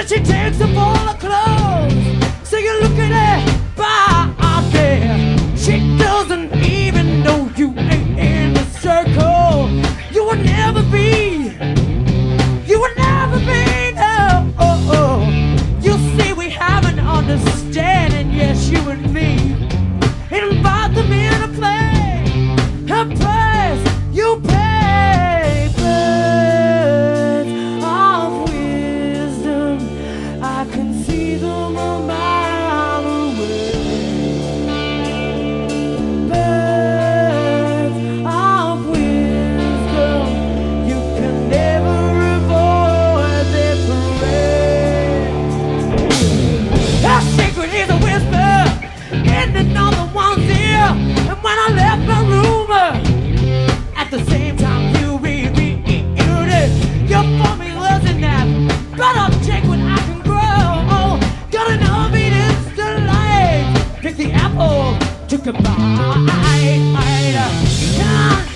She takes up all her clothes, so you look at her body. She doesn't even know you ain't in the circle. You will never be, no. You see we have an understanding, yes, you and me. Invite them in a place you pay. I can see them a mile away. Birds of wisdom, you can never avoid their parade. A secret is a whisper in another one's ear. And when I left my room, at the same time you reiterated your formulas and that. But I'll check what I can. Pick the apple, took a bite.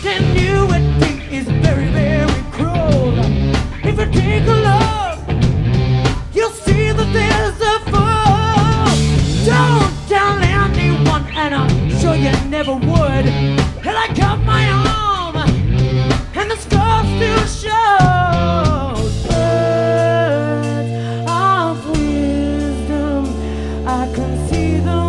Continuity is very, very cruel. If you take a look, you'll see that there's a fool. Don't tell anyone, and I'm sure you never would. And I cut my arm, and the scar still shows. Birds of wisdom, I can see them.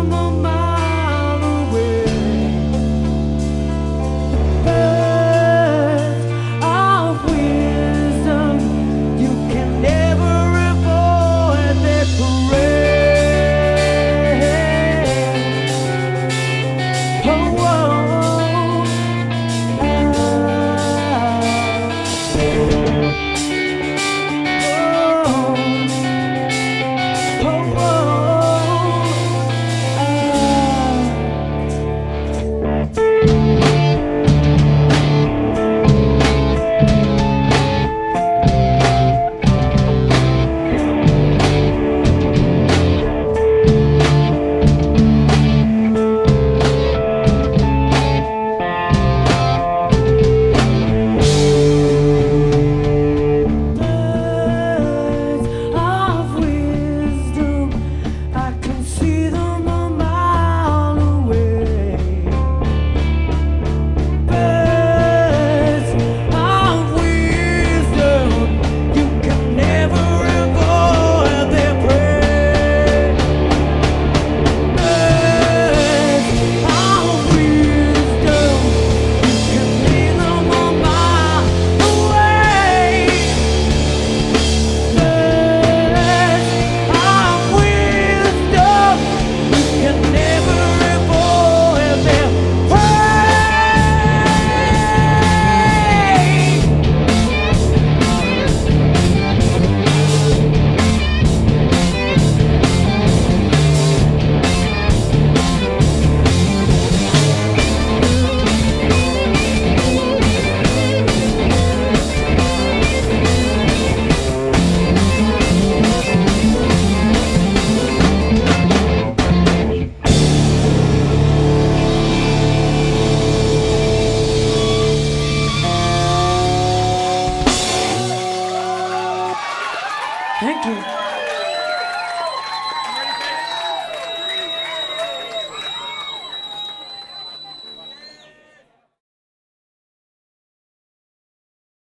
Thank you.